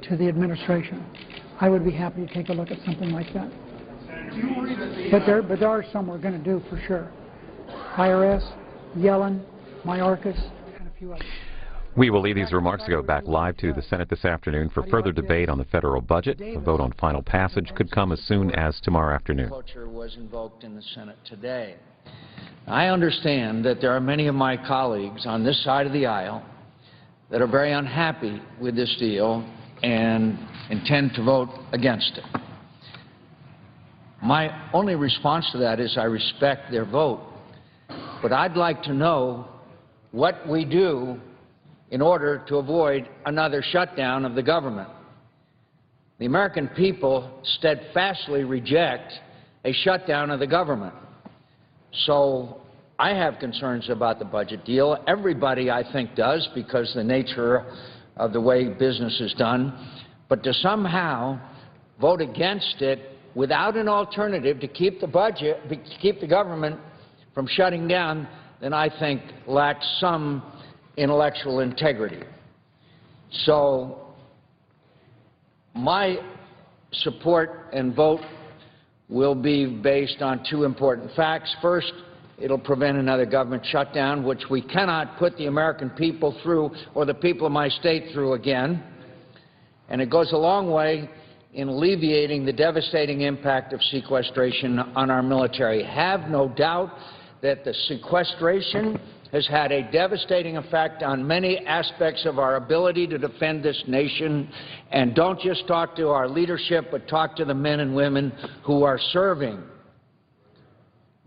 to the administration. I would be happy to take a look at something like that. But there are some we're going to do for sure. IRS, Yellen, Mayorkas, and a few others. We will leave these remarks to go back live to the Senate this afternoon for further debate on the federal budget. A vote on final passage could come as soon as tomorrow afternoon. Cloture was invoked in the Senate today. I understand that there are many of my colleagues on this side of the aisle that are very unhappy with this deal and intend to vote against it. My only response to that is I respect their vote, but I'd like to know what we do in order to avoid another shutdown of the government. The American people steadfastly reject a shutdown of the government. So I have concerns about the budget deal. Everybody, I think, does because the nature of the way business is done. But to somehow vote against it without an alternative to keep the government from shutting down, then I think lacks some intellectual integrity. So my support and vote will be based on two important facts. First, it'll prevent another government shutdown, which we cannot put the American people through or the people of my state through again. And it goes a long way in alleviating the devastating impact of sequestration on our military. Have no doubt that the sequestration has had a devastating effect on many aspects of our ability to defend this nation. And don't just talk to our leadership, but talk to the men and women who are serving.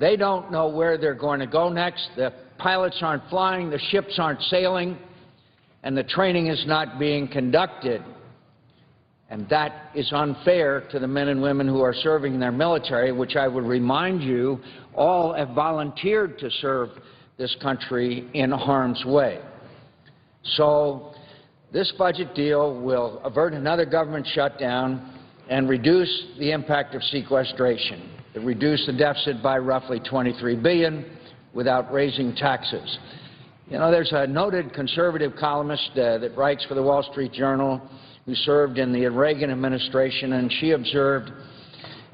They don't know where they're going to go next. The pilots aren't flying, the ships aren't sailing, and the training is not being conducted. And that is unfair to the men and women who are serving their military, which I would remind you all have volunteered to serve this country in harm's way. So this budget deal will avert another government shutdown and reduce the impact of sequestration. It reduced the deficit by roughly $23 billion without raising taxes. You know, there's a noted conservative columnist that writes for the Wall Street Journal who served in the Reagan administration, and she observed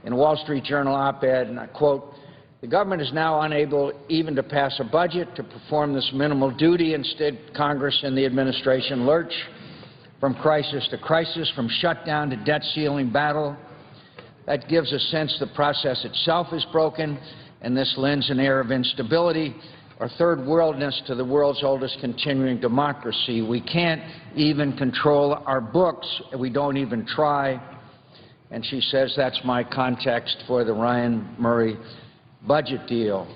in a Wall Street Journal op-ed, and I quote, "The government is now unable even to pass a budget to perform this minimal duty. Instead, Congress and the administration lurch from crisis to crisis, from shutdown to debt-ceiling battle. That gives a sense the process itself is broken, and this lends an air of instability or third worldness to the world's oldest continuing democracy. We can't even control our books. We don't even try." And she says that's my context for the Ryan Murray budget deal.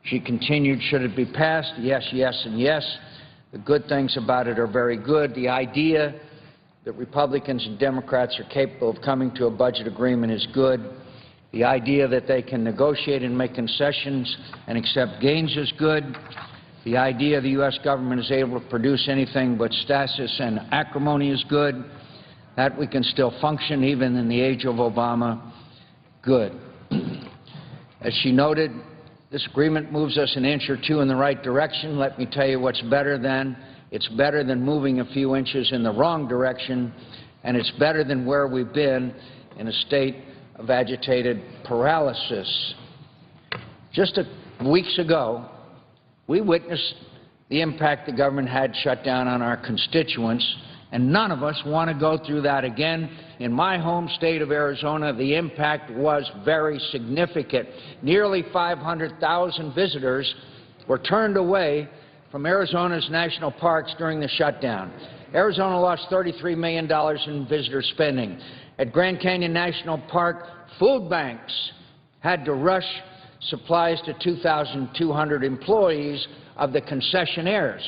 She continued, should it be passed? Yes, yes, and yes. The good things about it are very good. The idea that Republicans and Democrats are capable of coming to a budget agreement is good. The idea that they can negotiate and make concessions and accept gains is good. The idea the U.S. government is able to produce anything but stasis and acrimony is good. That we can still function even in the age of Obama, good. As she noted, this agreement moves us an inch or two in the right direction. Let me tell you what's better than. It's better than moving a few inches in the wrong direction, and it's better than where we've been in a state of agitated paralysis. Just weeks ago, we witnessed the impact the government had shut down on our constituents, and none of us want to go through that again. In my home state of Arizona, the impact was very significant. Nearly 500,000 visitors were turned away from Arizona's national parks during the shutdown. Arizona lost $33 million in visitor spending. At Grand Canyon National Park, food banks had to rush supplies to 2,200 employees of the concessionaires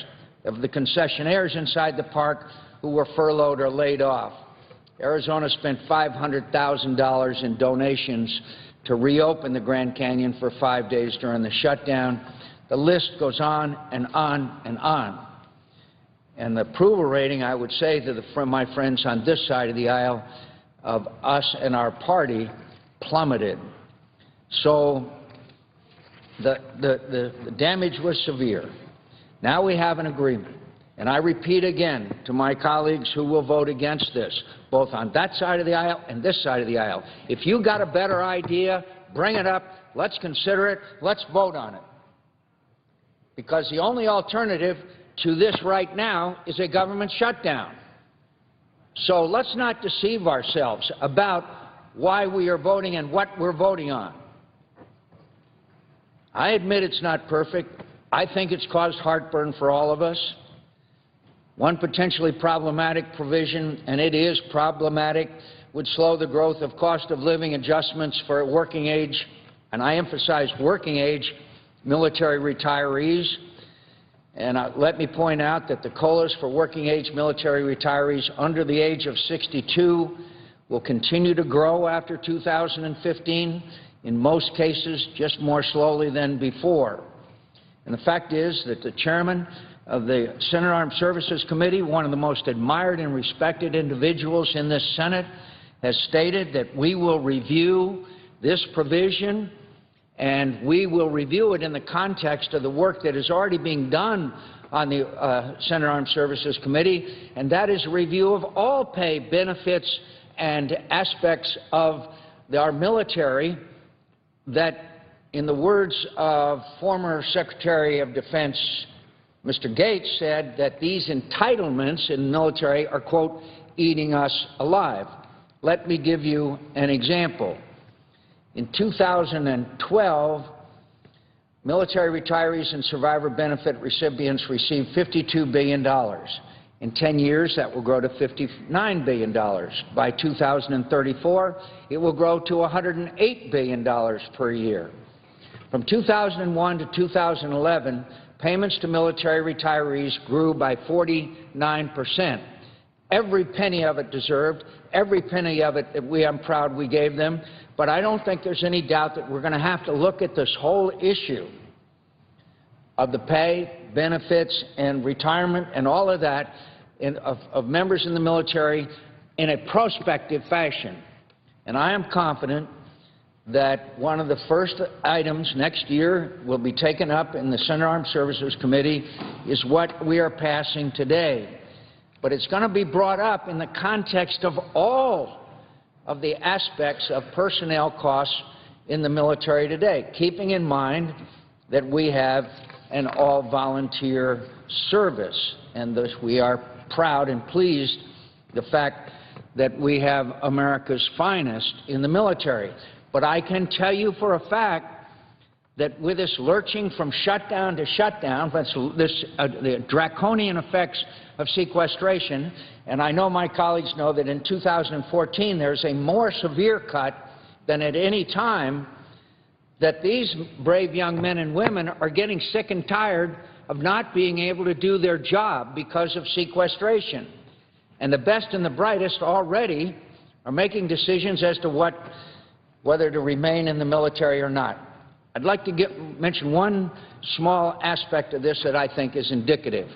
inside the park who were furloughed or laid off. Arizona spent $500,000 in donations to reopen the Grand Canyon for 5 days during the shutdown. The list goes on and on and on. And the approval rating, I would say to my friends on this side of the aisle, of us and our party plummeted. So the damage was severe. Now we have an agreement. And I repeat again to my colleagues who will vote against this, both on that side of the aisle and this side of the aisle, if you got a better idea, bring it up, let's consider it, let's vote on it. Because the only alternative to this right now is a government shutdown. So let's not deceive ourselves about why we are voting and what we're voting on. I admit it's not perfect. I think it's caused heartburn for all of us. One potentially problematic provision, and it is problematic, would slow the growth of cost of living adjustments for working age, and I emphasize working age, military retirees. And let me point out that the COLAs for working age military retirees under the age of 62 will continue to grow after 2015, in most cases just more slowly than before. And the fact is that the chairman of the Senate Armed Services Committee, one of the most admired and respected individuals in this Senate, has stated that we will review this provision, and we will review it in the context of the work that is already being done on the Senate Armed Services Committee, and that is a review of all pay, benefits, and aspects of our military that, in the words of former Secretary of Defense Mr. Gates, said that these entitlements in the military are, quote, eating us alive. Let me give you an example. In 2012, military retirees and survivor benefit recipients received $52 billion. In 10 years, that will grow to $59 billion. By 2034, it will grow to $108 billion per year. From 2001 to 2011, payments to military retirees grew by 49%. Every penny of it deserved, every penny of it that I'm proud we gave them, but I don't think there's any doubt that we're going to have to look at this whole issue of the pay, benefits, and retirement and all of that of members in the military in a prospective fashion. And I am confident that one of the first items next year will be taken up in the Senate Armed Services Committee is what we are passing today. But it's going to be brought up in the context of all of the aspects of personnel costs in the military today, keeping in mind that we have an all-volunteer service, and thus we are proud and pleased the fact that we have America's finest in the military. But I can tell you for a fact that with this lurching from shutdown to shutdown, the draconian effects of sequestration, and I know my colleagues know that in 2014 there's a more severe cut than at any time, that these brave young men and women are getting sick and tired of not being able to do their job because of sequestration. And the best and the brightest already are making decisions as to whether to remain in the military or not. I'd like to mention one small aspect of this that I think is indicative.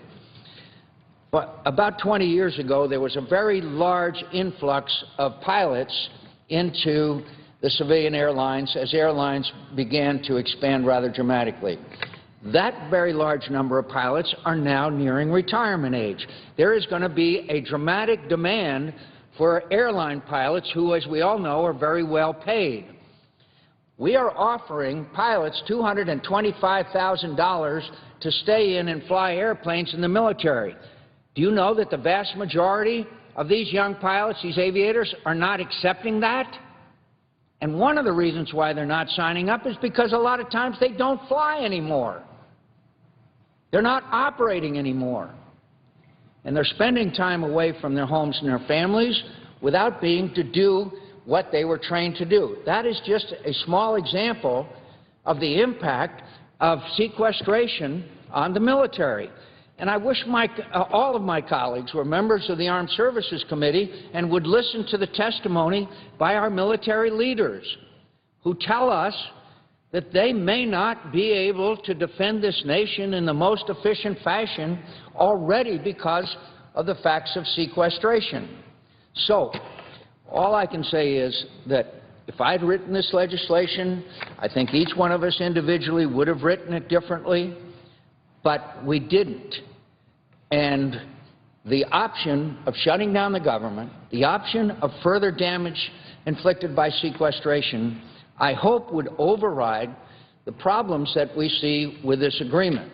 But about 20 years ago, there was a very large influx of pilots into the civilian airlines as airlines began to expand rather dramatically. That very large number of pilots are now nearing retirement age. There is going to be a dramatic demand for airline pilots who, as we all know, are very well paid. We are offering pilots $225,000 to stay in and fly airplanes in the military. Do you know that the vast majority of these young pilots, these aviators, are not accepting that? And one of the reasons why they're not signing up is because a lot of times they don't fly anymore. They're not operating anymore. And they're spending time away from their homes and their families without being to do what they were trained to do. That is just a small example of the impact of sequestration on the military. And I wish all of my colleagues were members of the Armed Services Committee and would listen to the testimony by our military leaders who tell us that they may not be able to defend this nation in the most efficient fashion already because of the facts of sequestration. So, all I can say is that if I'd written this legislation, I think each one of us individually would have written it differently, but we didn't. and the option of shutting down the government, the option of further damage inflicted by sequestration, I hope would override the problems that we see with this agreement.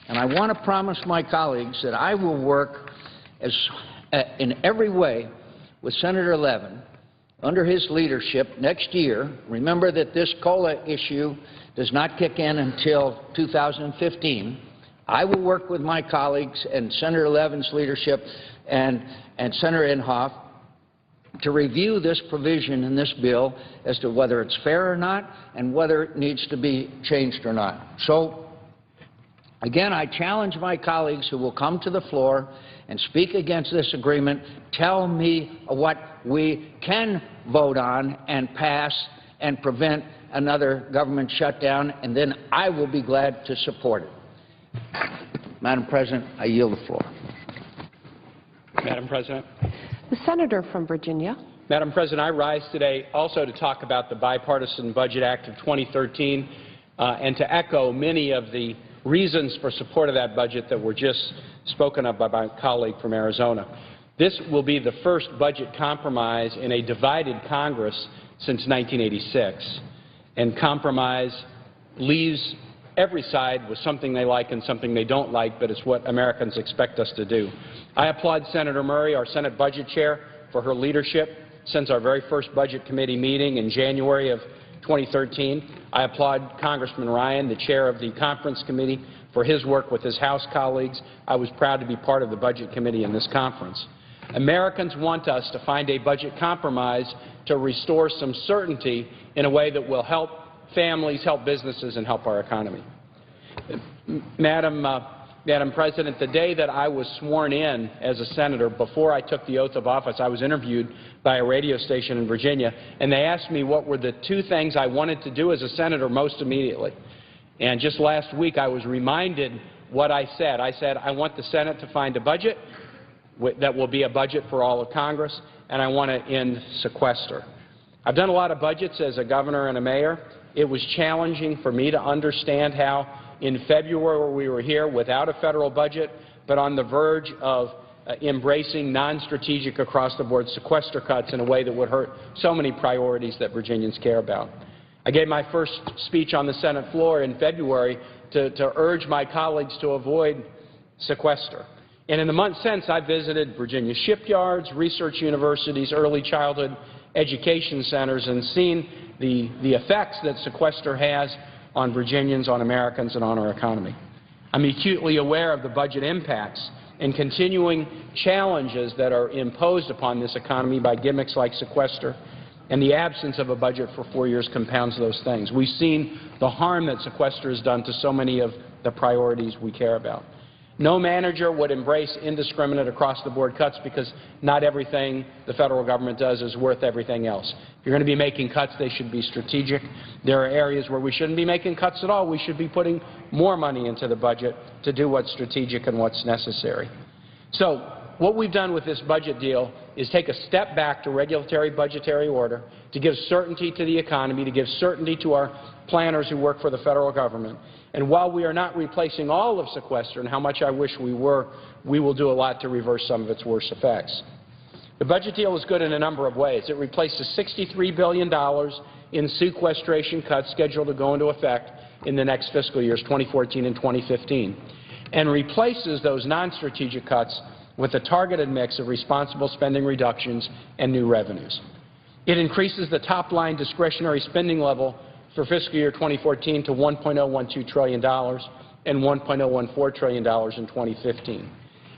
And I want to promise my colleagues that I will work in every way with Senator Levin under his leadership next year. Remember that this COLA issue does not kick in until 2015. I will work with my colleagues and Senator Levin's leadership and Senator Inhofe to review this provision in this bill as to whether it's fair or not and whether it needs to be changed or not. So, again, I challenge my colleagues who will come to the floor and speak against this agreement, tell me what we can vote on and pass and prevent another government shutdown, and then I will be glad to support it. Madam President, I yield the floor. Madam President. The Senator from Virginia. Madam President, I rise today also to talk about the Bipartisan Budget Act of 2013 and to echo many of the reasons for support of that budget that were just spoken of by my colleague from Arizona. This will be the first budget compromise in a divided Congress since 1986. And compromise leaves every side with something they like and something they don't like, but it's what Americans expect us to do. I applaud Senator Murray, our Senate Budget Chair, for her leadership since our very first Budget Committee meeting in January of 2013. I applaud Congressman Ryan, the chair of the Conference Committee, for his work with his House colleagues. I was proud to be part of the Budget Committee in this conference. Americans want us to find a budget compromise to restore some certainty in a way that will help families, help businesses, and help our economy. Madam President, the day that I was sworn in as a senator, before I took the oath of office, I was interviewed by a radio station in Virginia, and they asked me what were the two things I wanted to do as a senator most immediately. And just last week, I was reminded what I said. I said, I want the Senate to find a budget that will be a budget for all of Congress, and I want to end sequester. I've done a lot of budgets as a governor and a mayor. It was challenging for me to understand how in February we were here without a federal budget, but on the verge of embracing non-strategic across-the-board sequester cuts in a way that would hurt so many priorities that Virginians care about. I gave my first speech on the Senate floor in February to urge my colleagues to avoid sequester. And in the months since, I've visited Virginia shipyards, research universities, early childhood education centers, and seen the effects that sequester has on Virginians, on Americans, and on our economy. I'm acutely aware of the budget impacts and continuing challenges that are imposed upon this economy by gimmicks like sequester, and the absence of a budget for 4 years compounds those things. We've seen the harm that sequester has done to so many of the priorities we care about. No manager would embrace indiscriminate across-the-board cuts because not everything the federal government does is worth everything else. If you're going to be making cuts, they should be strategic. There are areas where we shouldn't be making cuts at all. We should be putting more money into the budget to do what's strategic and what's necessary. So what we've done with this budget deal is take a step back to regulatory budgetary order, to give certainty to the economy, to give certainty to our planners who work for the federal government. And while we are not replacing all of sequester, and how much I wish we were, we will do a lot to reverse some of its worst effects. The budget deal is good in a number of ways. It replaces $63 billion in sequestration cuts scheduled to go into effect in the next fiscal years, 2014 and 2015, and replaces those non-strategic cuts with a targeted mix of responsible spending reductions and new revenues. It increases the top-line discretionary spending level for fiscal year 2014 to $1.012 trillion and $1.014 trillion in 2015.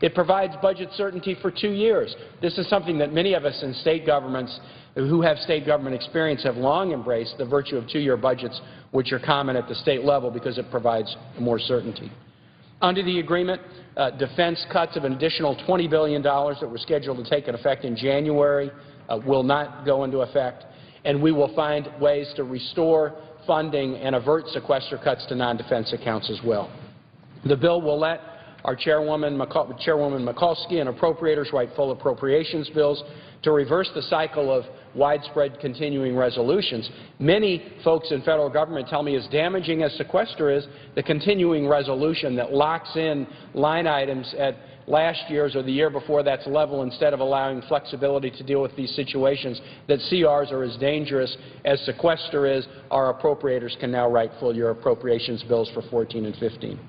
It provides budget certainty for 2 years. This is something that many of us in state governments who have state government experience have long embraced, the virtue of 2-year budgets, which are common at the state level because it provides more certainty. Under the agreement, defense cuts of an additional $20 billion that were scheduled to take effect in January will not go into effect, and we will find ways to restore funding and avert sequester cuts to non-defense accounts as well. The bill will let our Chairwoman Mikulski and appropriators write full appropriations bills to reverse the cycle of widespread continuing resolutions. Many folks in federal government tell me as damaging as sequester is, the continuing resolution that locks in line items at last year's or the year before that's level instead of allowing flexibility to deal with these situations, that CRs are as dangerous as sequester is, our appropriators can now write full-year appropriations bills for 14 and 15.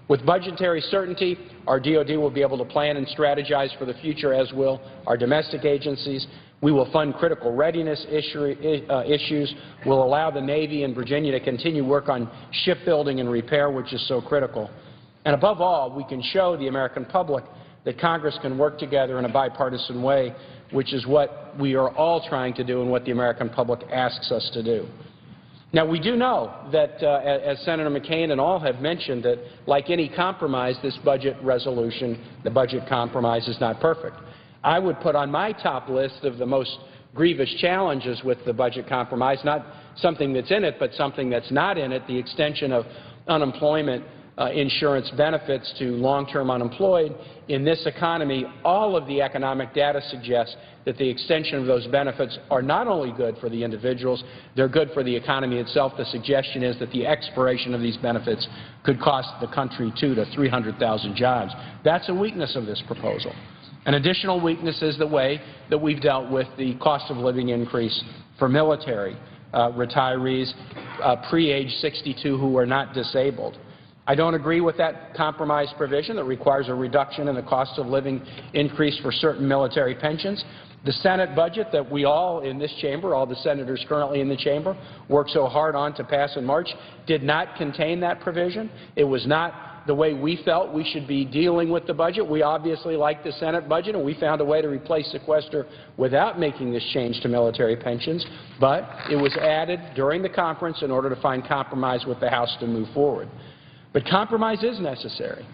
With budgetary certainty, our DoD will be able to plan and strategize for the future, as will our domestic agencies. We will fund critical readiness issues. We'll allow the Navy and Virginia to continue work on shipbuilding and repair, which is so critical. And above all, we can show the American public that Congress can work together in a bipartisan way, which is what we are all trying to do and what the American public asks us to do. Now, we do know that, as Senator McCain and all have mentioned, that like any compromise, this budget resolution, the budget compromise, is not perfect. I would put on my top list of the most grievous challenges with the budget compromise, not something that's in it, but something that's not in it, the extension of unemployment insurance benefits to long-term unemployed. In this economy, all of the economic data suggests that the extension of those benefits are not only good for the individuals, they're good for the economy itself. The suggestion is that the expiration of these benefits could cost the country 200,000 to 300,000 jobs. That's a weakness of this proposal. An additional weakness is the way that we've dealt with the cost of living increase for military retirees pre-age 62 who are not disabled. I don't agree with that compromise provision that requires a reduction in the cost of living increase for certain military pensions. The Senate budget that we all in this chamber, all the senators currently in the chamber, worked so hard on to pass in March, did not contain that provision. It was not the way we felt we should be dealing with the budget. We obviously like the Senate budget, and we found a way to replace sequester without making this change to military pensions, but it was added during the conference in order to find compromise with the House to move forward. But compromise is necessary,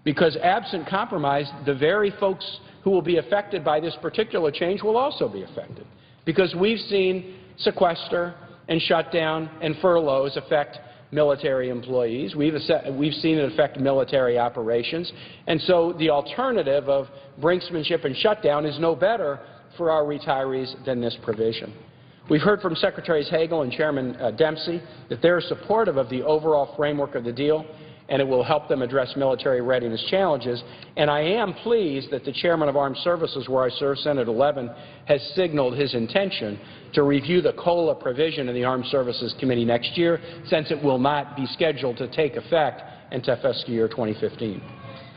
because absent compromise, the very folks who will be affected by this particular change will also be affected, because we've seen sequester and shutdown and furloughs affect military employees. We've seen it affect military operations. And so the alternative of brinksmanship and shutdown is no better for our retirees than this provision. We've heard from Secretaries Hagel and Chairman Dempsey that they're supportive of the overall framework of the deal, and it will help them address military readiness challenges. And I am pleased that the Chairman of Armed Services, where I serve, Senator Levin, has signaled his intention to review the COLA provision in the Armed Services Committee next year, since it will not be scheduled to take effect until fiscal year 2015.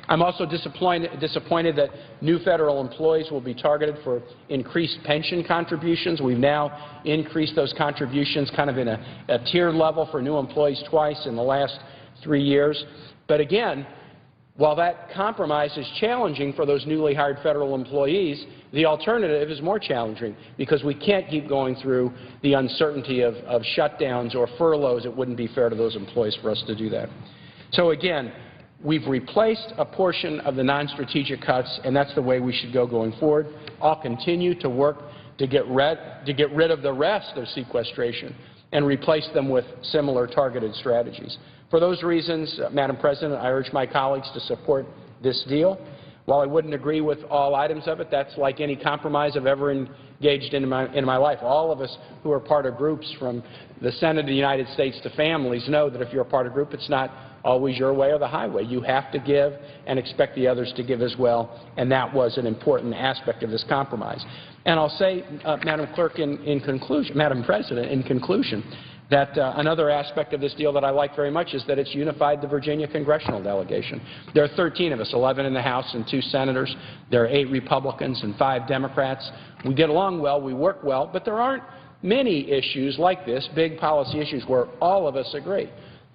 I'm also disappointed that new federal employees will be targeted for increased pension contributions. We've now increased those contributions kind of in a tiered level for new employees twice in the last 3 years. But again, while that compromise is challenging for those newly hired federal employees, the alternative is more challenging, because we can't keep going through the uncertainty of shutdowns or furloughs. It wouldn't be fair to those employees for us to do that. So again, we've replaced a portion of the non-strategic cuts, and that's the way we should go going forward. I'll continue to work to get rid of the rest of sequestration and replace them with similar targeted strategies. For those reasons, Madam President, I urge my colleagues to support this deal. While I wouldn't agree with all items of it, that's like any compromise I've ever engaged in my life. All of us who are part of groups, from the Senate of the United States to families, know that if you're a part of a group, it's not always your way or the highway. You have to give and expect the others to give as well, and that was an important aspect of this compromise. And I'll say, Madam Clerk, in conclusion, Madam President, in conclusion, that another aspect of this deal that I like very much is that it's unified the Virginia congressional delegation. There are 13 of us, 11 in the House and 2 senators. There are 8 Republicans and 5 Democrats. We get along well, we work well, but there aren't many issues like this, big policy issues, where all of us agree.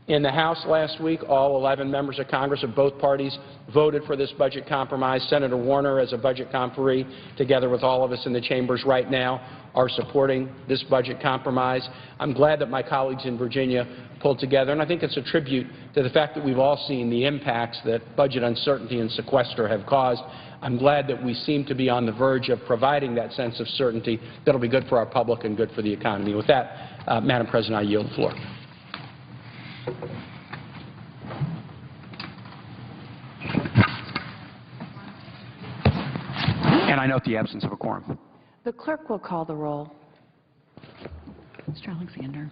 In the House last week, all 11 members of Congress of both parties voted for this budget compromise. Senator Warner, as a budget conferee, together with all of us in the chambers right now, are supporting this budget compromise. I'm glad that my colleagues in Virginia pulled together, and I think it's a tribute to the fact that we've all seen the impacts that budget uncertainty and sequester have caused. I'm glad that we seem to be on the verge of providing that sense of certainty that will be good for our public and good for the economy. With that, Madam President, I yield the floor. And I note the absence of a quorum. The clerk will call the roll. Mr. Alexander.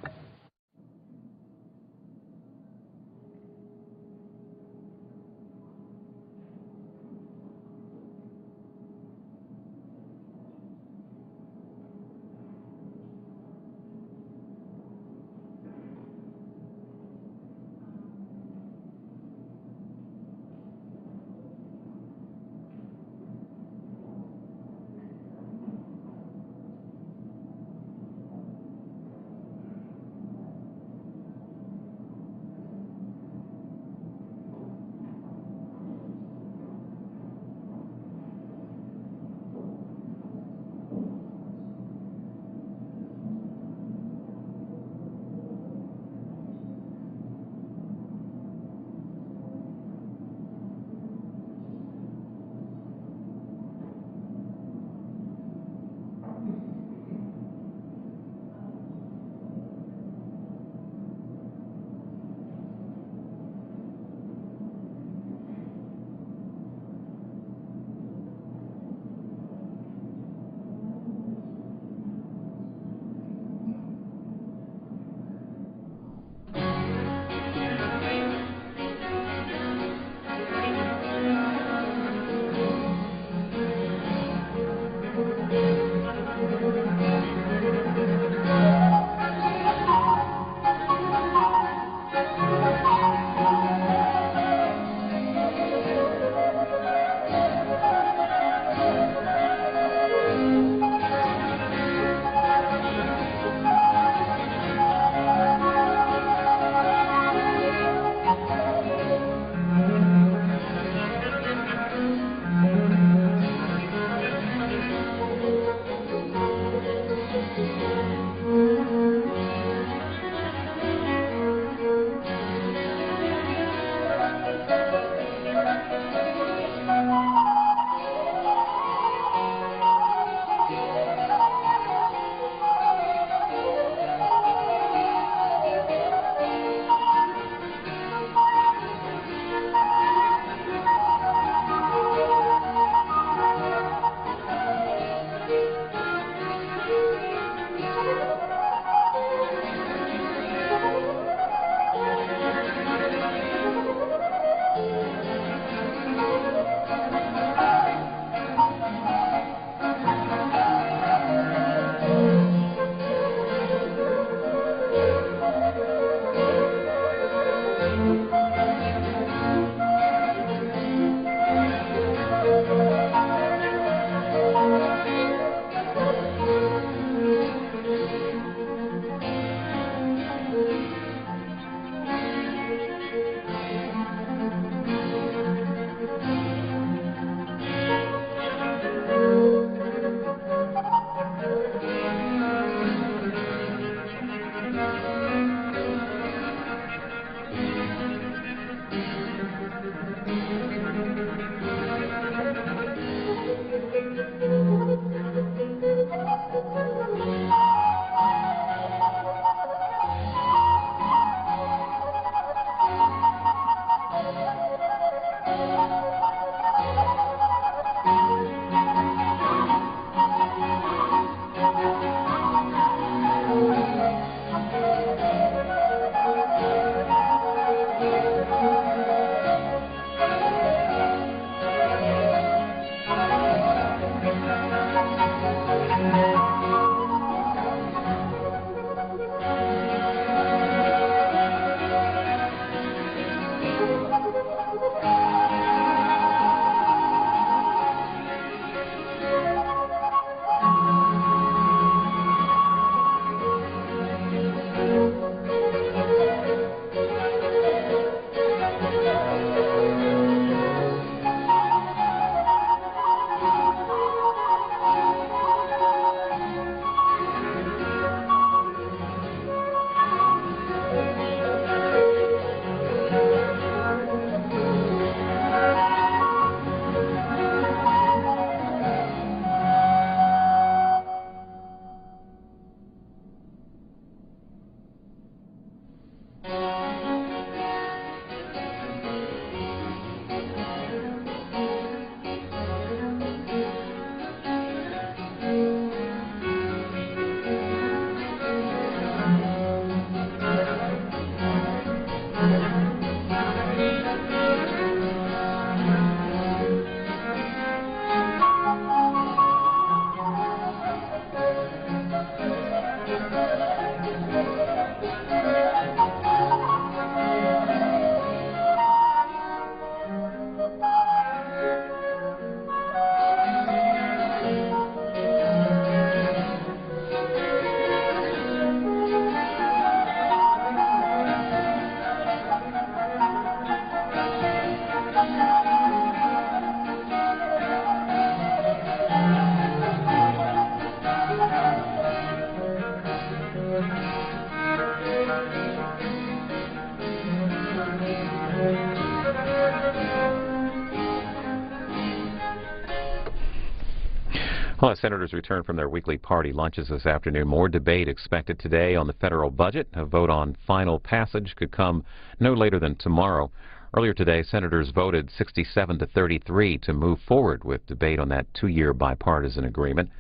Well, as senators return from their weekly party lunches this afternoon, more debate expected today on the federal budget. A vote on final passage could come no later than tomorrow. Earlier today, senators voted 67 to 33 to move forward with debate on that two-year bipartisan agreement.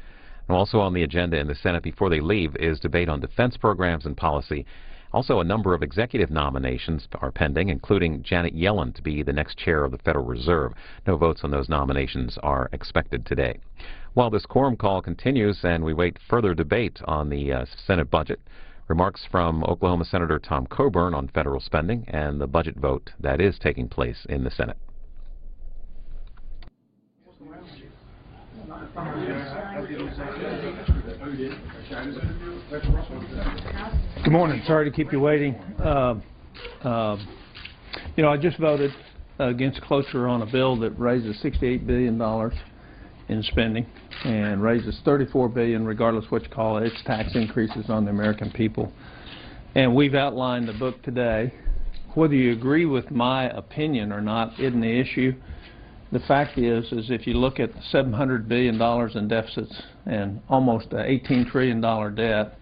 And also on the agenda in the Senate before they leave is debate on defense programs and policy. Also, a number of executive nominations are pending, including Janet Yellen to be the next chair of the Federal Reserve. No votes on those nominations are expected today. While this quorum call continues and we wait further debate on the Senate budget, remarks from Oklahoma Senator Tom Coburn on federal spending and the budget vote that is taking place in the Senate. Good morning. Sorry to keep you waiting. I just voted against cloture on a bill that raises $68 billion in spending and raises $34 billion, regardless what you call it. It's tax increases on the American people. And we've outlined the book today. Whether you agree with my opinion or not isn't the issue. The fact is if you look at $700 billion in deficits and almost an $18 trillion debt,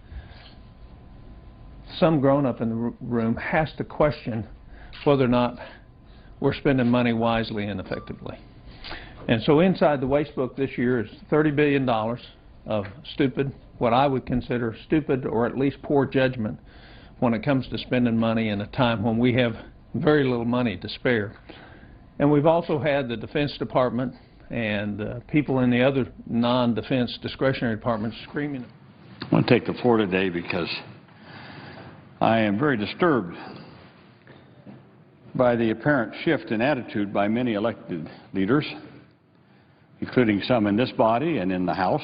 some grown-up in the room has to question whether or not we're spending money wisely and effectively. And so inside the waste book this year is $30 billion of stupid, what I would consider stupid or at least poor judgment when it comes to spending money in a time when we have very little money to spare. And we've also had the Defense Department and people in the other non-defense discretionary departments screaming. I want to take the floor today because I am very disturbed by the apparent shift in attitude by many elected leaders, including some in this body and in the House.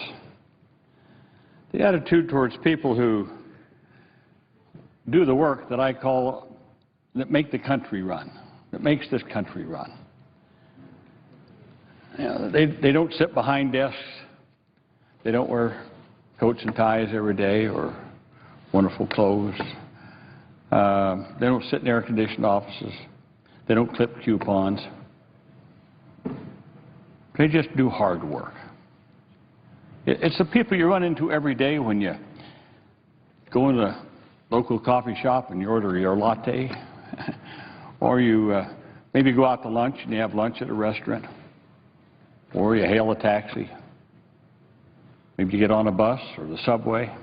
The attitude towards people who do the work that I call, that make the country run, that makes this country run. You know, they don't sit behind desks. They don't wear coats and ties every day or wonderful clothes. They don't sit in air-conditioned offices. They don't clip coupons. They just do hard work. It's the people you run into every day when you go into the local coffee shop and you order your latte, or you maybe go out to lunch and you have lunch at a restaurant, or you hail a taxi. Maybe you get on a bus or the subway.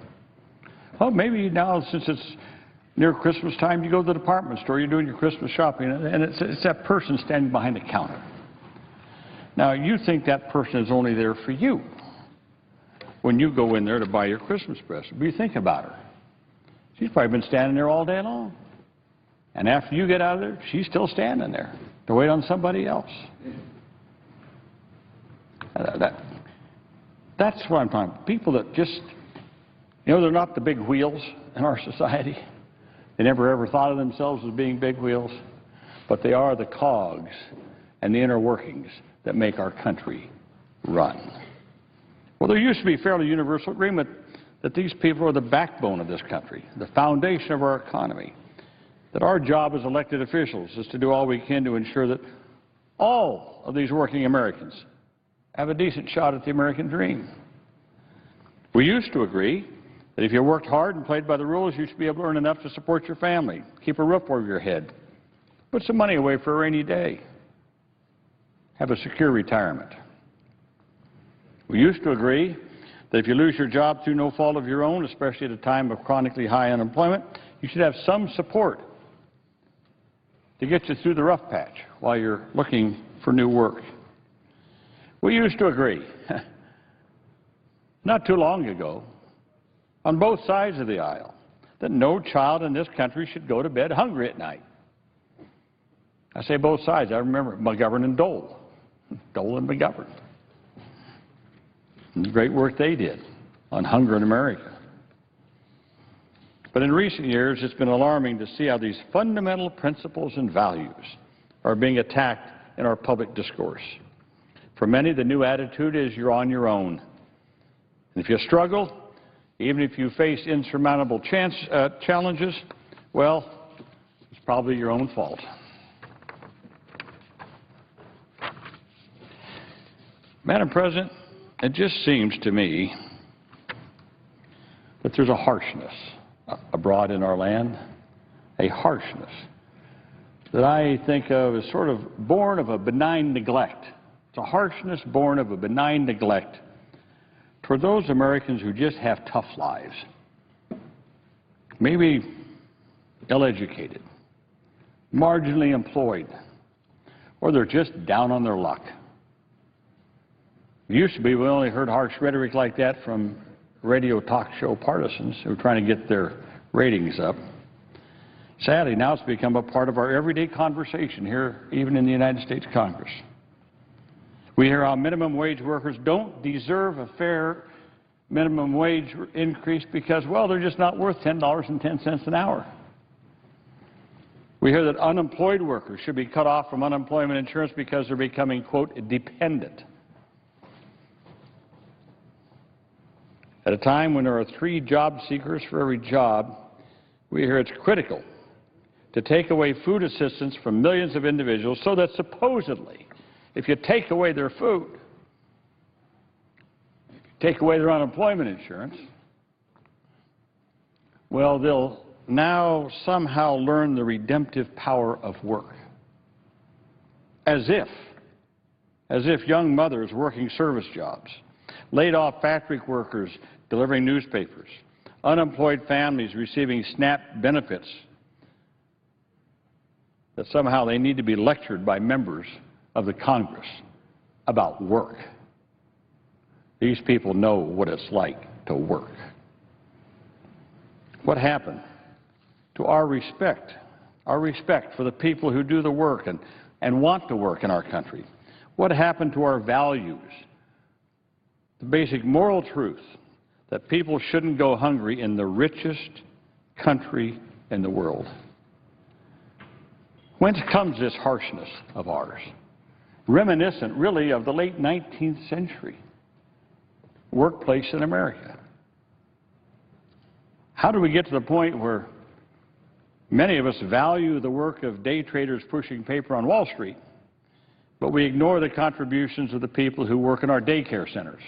Well, maybe now, since it's near Christmas time, you go to the department store, you're doing your Christmas shopping, and it's that person standing behind the counter. Now, you think that person is only there for you when you go in there to buy your Christmas present. But you think about her. She's probably been standing there all day long. And after you get out of there, she's still standing there to wait on somebody else. That's what I'm talking about. People that just, they're not the big wheels in our society. They never ever thought of themselves as being big wheels, but they are the cogs and the inner workings that make our country run. Well, there used to be fairly universal agreement that these people are the backbone of this country, the foundation of our economy, that our job as elected officials is to do all we can to ensure that all of these working Americans have a decent shot at the American dream. We used to agree that if you worked hard and played by the rules, you should be able to earn enough to support your family, keep a roof over your head, put some money away for a rainy day, have a secure retirement. We used to agree that if you lose your job through no fault of your own, especially at a time of chronically high unemployment, you should have some support to get you through the rough patch while you're looking for new work. We used to agree, not too long ago, on both sides of the aisle, that no child in this country should go to bed hungry at night. I say both sides. I remember McGovern and Dole. Dole and McGovern. And the great work they did on hunger in America. But in recent years, it's been alarming to see how these fundamental principles and values are being attacked in our public discourse. For many, the new attitude is you're on your own. And if you struggle, even if you face insurmountable challenges, well, it's probably your own fault. Madam President, it just seems to me that there's a harshness abroad in our land, a harshness that I think of as sort of born of a benign neglect. It's a harshness born of a benign neglect toward those Americans who just have tough lives, maybe ill-educated, marginally employed, or they're just down on their luck. It used to be we only heard harsh rhetoric like that from radio talk show partisans who are trying to get their ratings up. Sadly, now it's become a part of our everyday conversation here, even in the United States Congress. We hear how minimum wage workers don't deserve a fair minimum wage increase because, well, they're just not worth $10.10 an hour. We hear that unemployed workers should be cut off from unemployment insurance because they're becoming, quote, dependent. At a time when there are 3 job seekers for every job, we hear it's critical to take away food assistance from millions of individuals so that supposedly, if you take away their food, if you take away their unemployment insurance, well, they'll now somehow learn the redemptive power of work. As if young mothers working service jobs, laid off factory workers delivering newspapers, unemployed families receiving SNAP benefits, that somehow they need to be lectured by members of the Congress about work. These people know what it's like to work. What happened to our respect for the people who do the work and want to work in our country? What happened to our values, the basic moral truth that people shouldn't go hungry in the richest country in the world? Whence comes this harshness of ours? Reminiscent, really, of the late 19th century workplace in America. How do we get to the point where many of us value the work of day traders pushing paper on Wall Street, but we ignore the contributions of the people who work in our daycare centers,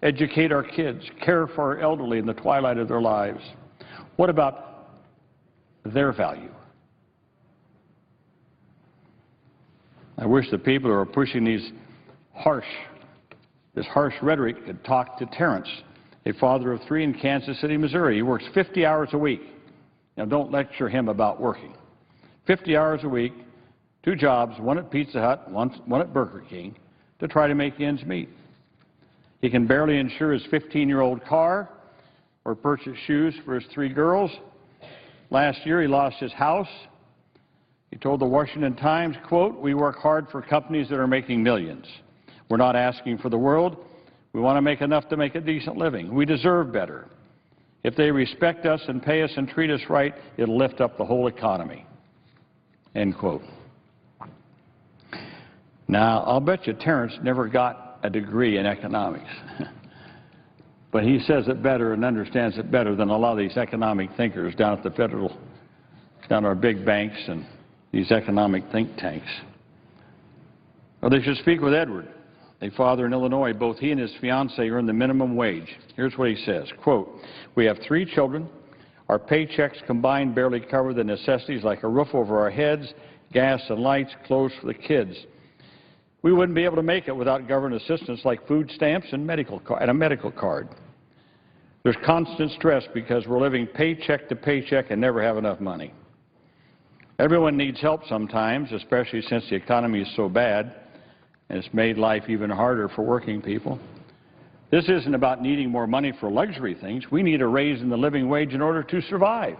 educate our kids, care for our elderly in the twilight of their lives? What about their value? I wish the people who are pushing this harsh rhetoric could talk to Terrence, a father of 3 in Kansas City, Missouri. He works 50 hours a week. Now, don't lecture him about working. 50 hours a week, 2 jobs, one at Pizza Hut, one at Burger King, to try to make ends meet. He can barely insure his 15-year-old car or purchase shoes for his 3 girls. Last year, he lost his house. He told the Washington Times, quote, "We work hard for companies that are making millions. We're not asking for the world. We want to make enough to make a decent living. We deserve better. If they respect us and pay us and treat us right, it'll lift up the whole economy." End quote. Now, I'll bet you Terrence never got a degree in economics. But he says it better and understands it better than a lot of these economic thinkers down at the federal, down our big banks and these economic think tanks. Well, they should speak with Edward, a father in Illinois. Both he and his fiancée earn the minimum wage. Here's what he says, quote, "We have 3 children. Our paychecks combined barely cover the necessities like a roof over our heads, gas and lights, clothes for the kids. We wouldn't be able to make it without government assistance like food stamps and a medical card. There's constant stress because we're living paycheck to paycheck and never have enough money. Everyone needs help sometimes, especially since the economy is so bad, and it's made life even harder for working people. This isn't about needing more money for luxury things. We need a raise in the living wage in order to survive."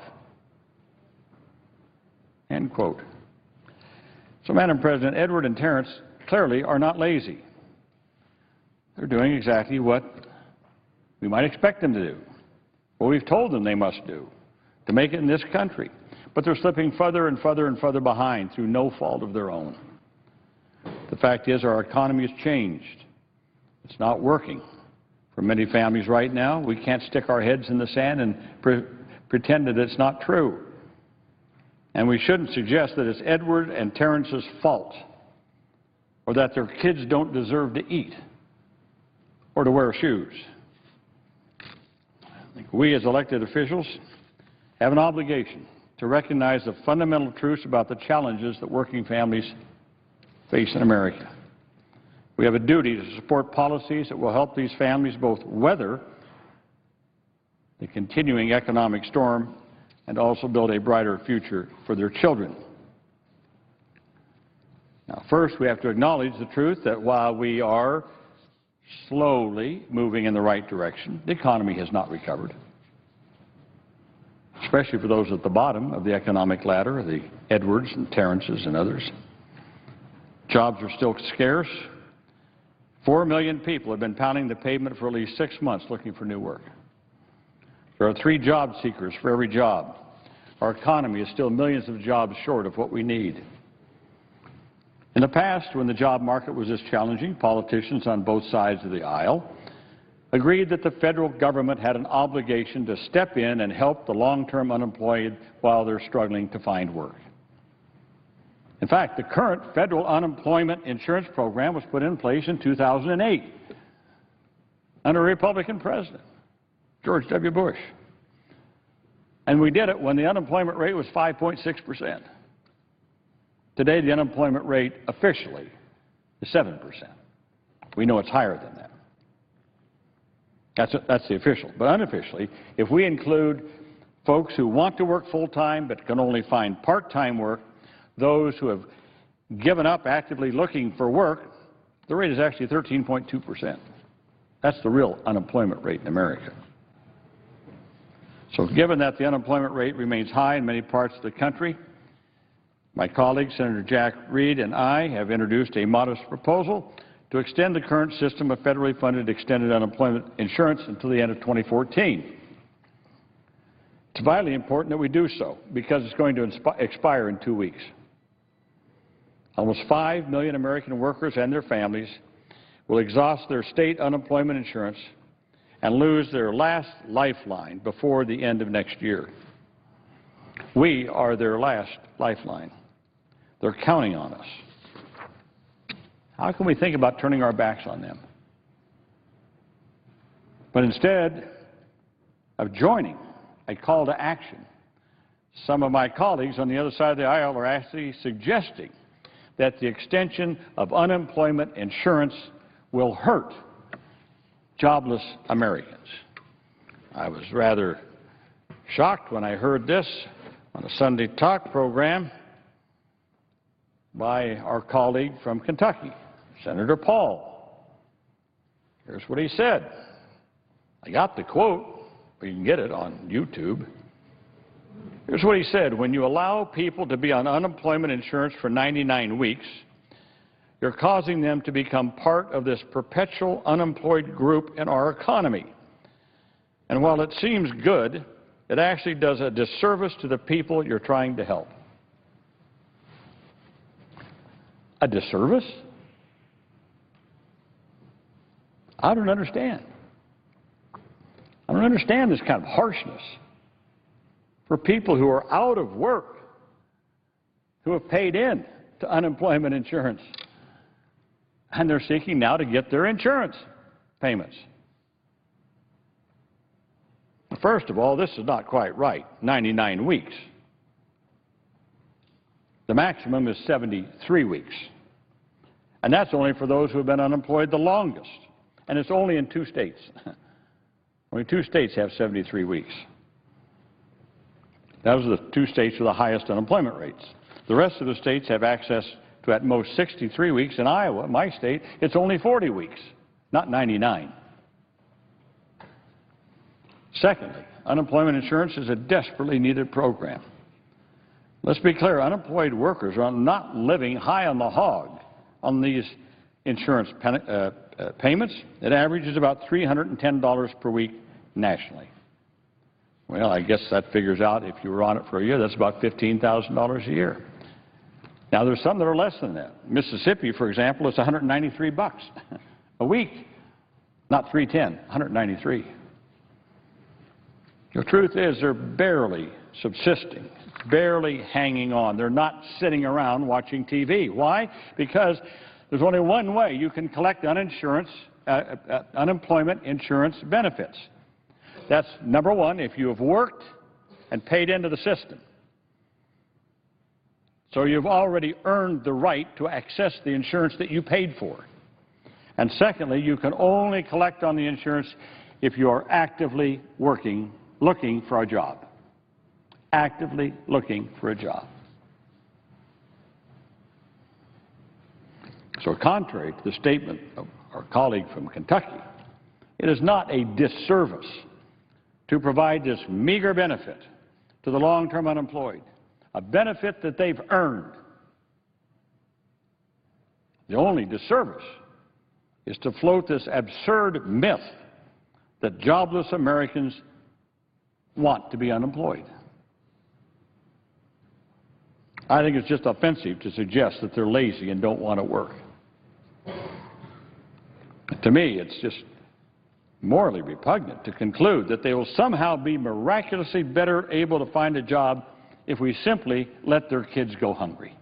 End quote. So, Madam President, Edward and Terrence clearly are not lazy. They're doing exactly what we might expect them to do, what we've told them they must do to make it in this country. But they're slipping further and further and further behind through no fault of their own. The fact is our economy has changed. It's not working. For many families right now, we can't stick our heads in the sand and pretend that it's not true. And we shouldn't suggest that it's Edward and Terrence's fault or that their kids don't deserve to eat. or to wear shoes. I think we as elected officials have an obligation to recognize the fundamental truths about the challenges that working families face in America. We have a duty to support policies that will help these families both weather the continuing economic storm and also build a brighter future for their children. Now, first, we have to acknowledge the truth that while we are slowly moving in the right direction, the economy has not recovered, especially for those at the bottom of the economic ladder, the Edwards and Terrences and others. Jobs are still scarce. 4 million people have been pounding the pavement for at least 6 months looking for new work. There are 3 job seekers for every job. Our economy is still millions of jobs short of what we need. In the past, when the job market was this challenging, politicians on both sides of the aisle agreed that the federal government had an obligation to step in and help the long-term unemployed while they're struggling to find work. In fact, the current federal unemployment insurance program was put in place in 2008 under a Republican president, George W. Bush. And we did it when the unemployment rate was 5.6%. Today, the unemployment rate officially is 7%. We know it's higher than that. That's the official. But unofficially, if we include folks who want to work full-time but can only find part-time work, those who have given up actively looking for work, the rate is actually 13.2%. That's the real unemployment rate in America. So given that the unemployment rate remains high in many parts of the country, my colleague, Senator Jack Reed, and I have introduced a modest proposal to extend the current system of federally funded extended unemployment insurance until the end of 2014. It's vitally important that we do so because it's going to expire in 2 weeks. Almost 5 million American workers and their families will exhaust their state unemployment insurance and lose their last lifeline before the end of next year. We are their last lifeline. They're counting on us. How can we think about turning our backs on them? But instead of joining a call to action, some of my colleagues on the other side of the aisle are actually suggesting that the extension of unemployment insurance will hurt jobless Americans. I was rather shocked when I heard this on a Sunday talk program by our colleague from Kentucky, Senator Paul. Here's what he said. I got the quote, but you can get it on YouTube. Here's what he said. When you allow people to be on unemployment insurance for 99 weeks, you're causing them to become part of this perpetual unemployed group in our economy. And while it seems good, it actually does a disservice to the people you're trying to help. A disservice? I don't understand. I don't understand this kind of harshness for people who are out of work, who have paid in to unemployment insurance, and they're seeking now to get their insurance payments. First of all, this is not quite right, 99 weeks. The maximum is 73 weeks. And that's only for those who have been unemployed the longest. And it's only in 2 states. Only 2 states have 73 weeks. Those are the 2 states with the highest unemployment rates. The rest of the states have access to at most 63 weeks. In Iowa, my state, it's only 40 weeks, not 99. Secondly, unemployment insurance is a desperately needed program. Let's be clear, unemployed workers are not living high on the hog on these insurance payments. It averages about $310 per week nationally. Well, I guess that figures out, if you were on it for a year, that's about $15,000 a year. Now, there's some that are less than that. Mississippi, for example, is $193 a week, not $310, $193. The truth is they're barely subsisting, barely hanging on. They're not sitting around watching TV. Why? Because there's only one way you can collect uninsurance unemployment insurance benefits. That's number one, if you have worked and paid into the system. So you've already earned the right to access the insurance that you paid for. And secondly, you can only collect on the insurance if you are actively looking for a job. Actively looking for a job. So contrary to the statement of our colleague from Kentucky, it is not a disservice to provide this meager benefit to the long-term unemployed, a benefit that they've earned. The only disservice is to float this absurd myth that jobless Americans want to be unemployed. I think it's just offensive to suggest that they're lazy and don't want to work. To me, it's just morally repugnant to conclude that they will somehow be miraculously better able to find a job if we simply let their kids go hungry.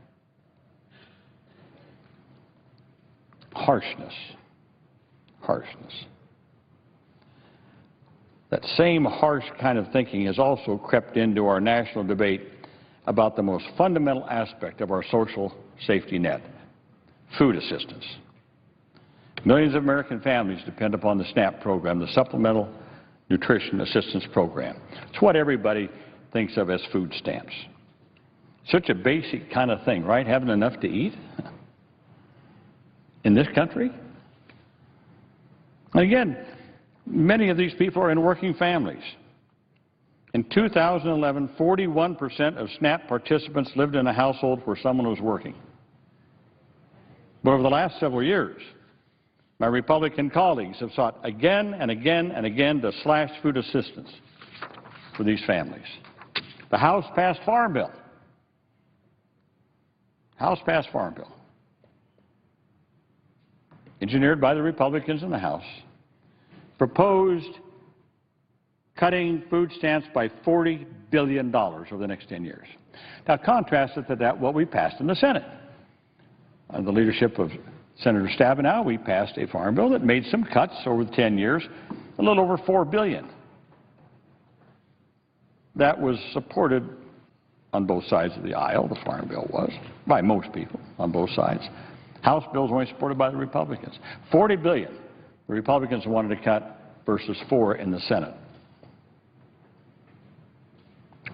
Harshness. Harshness. That same harsh kind of thinking has also crept into our national debate about the most fundamental aspect of our social safety net, food assistance. Millions of American families depend upon the SNAP program, the Supplemental Nutrition Assistance Program. It's what everybody thinks of as food stamps. Such a basic kind of thing, right? Having enough to eat in this country? And again, many of these people are in working families. In 2011, 41% of SNAP participants lived in a household where someone was working. But over the last several years, my Republican colleagues have sought again and again and again to slash food assistance for these families. The House passed Farm Bill. House passed Farm Bill. Engineered by the Republicans in the House, proposed cutting food stamps by $40 billion over the next 10 years. Now contrast it to that what we passed in the Senate. Under the leadership of Senator Stabenow, we passed a farm bill that made some cuts over the 10 years, a little over $4 billion. That was supported on both sides of the aisle, the farm bill was, by most people on both sides. House bills were only supported by the Republicans. $40 billion the Republicans wanted to cut versus $4 in the Senate.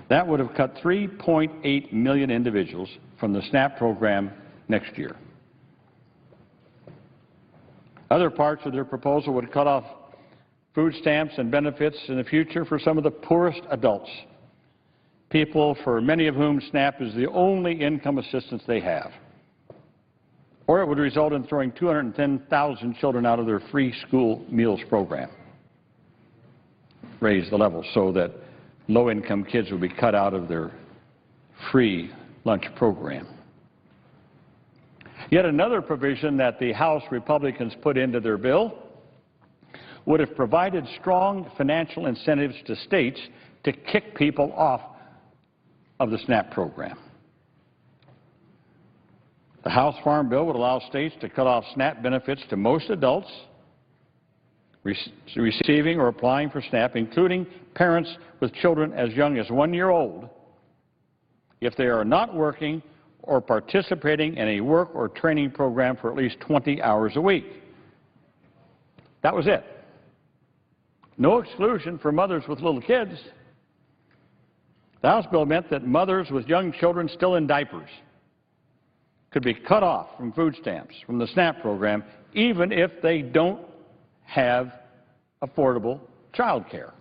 That would have cut 3.8 million individuals from the SNAP program next year. Other parts of their proposal would cut off food stamps and benefits in the future for some of the poorest adults, people for many of whom SNAP is the only income assistance they have. Or it would result in throwing 210,000 children out of their free school meals program. Raise the level so that low-income kids would be cut out of their free lunch program. Yet another provision that the House Republicans put into their bill would have provided strong financial incentives to states to kick people off of the SNAP program. The House Farm Bill would allow states to cut off SNAP benefits to most adults receiving or applying for SNAP, including parents with children as young as 1 year old, if they are not working or participating in a work or training program for at least 20 hours a week. That was it. No exclusion for mothers with little kids. The House bill meant that mothers with young children still in diapers could be cut off from food stamps, from the SNAP program, even if they don't have affordable child care.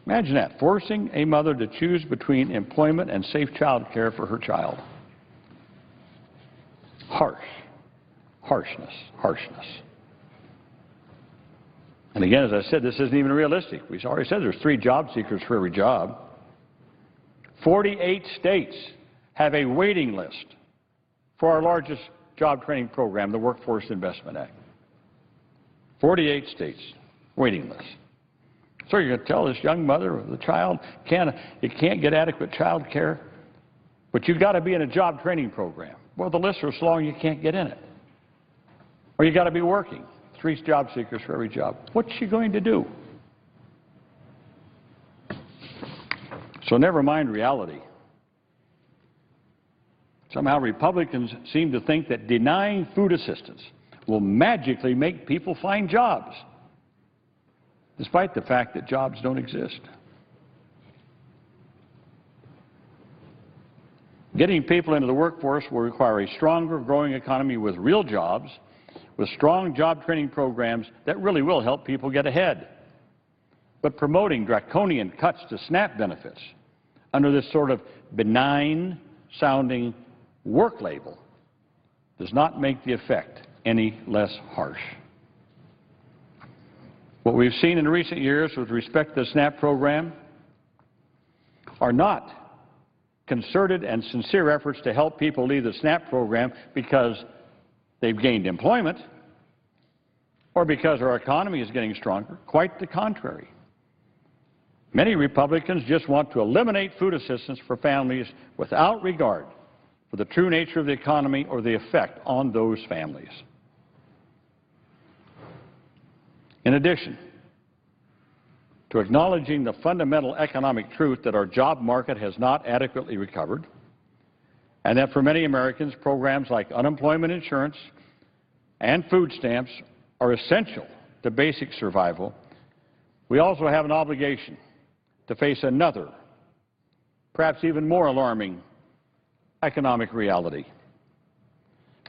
Imagine that, forcing a mother to choose between employment and safe child care for her child. Harsh. Harshness. Harshness. And again, as I said, this isn't even realistic. We already said there's 3 job seekers for every job. 48 states have a waiting list for our largest job training program, the Workforce Investment Act. 48 states, waiting list. So you're going to tell this young mother of the child, you can't get adequate child care, but you've got to be in a job training program. Well, the lists are so long you can't get in it. or you got to be working. 3 job seekers for every job. What's she going to do? So never mind reality. Somehow Republicans seem to think that denying food assistance will magically make people find jobs, despite the fact that jobs don't exist. Getting people into the workforce will require a stronger, growing economy with real jobs, with strong job training programs that really will help people get ahead. But promoting draconian cuts to SNAP benefits under this sort of benign-sounding work label does not make the effect any less harsh. What we've seen in recent years with respect to the SNAP program are not concerted and sincere efforts to help people leave the SNAP program because they've gained employment or because our economy is getting stronger. Quite the contrary. Many Republicans just want to eliminate food assistance for families without regard for the true nature of the economy or the effect on those families. In addition to acknowledging the fundamental economic truth that our job market has not adequately recovered, and that for many Americans, programs like unemployment insurance and food stamps are essential to basic survival, we also have an obligation to face another, perhaps even more alarming, economic reality.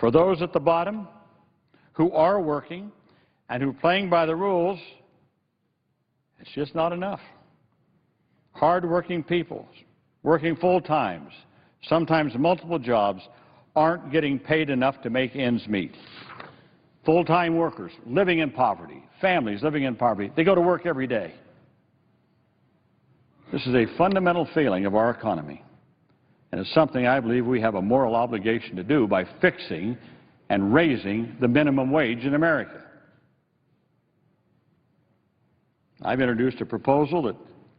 For those at the bottom who are working and who are playing by the rules, it's just not enough. Hard-working people, working full times, sometimes multiple jobs, aren't getting paid enough to make ends meet. Full-time workers living in poverty, families living in poverty, they go to work every day. This is a fundamental failing of our economy, and it's something I believe we have a moral obligation to do by fixing and raising the minimum wage in America. I've introduced a proposal that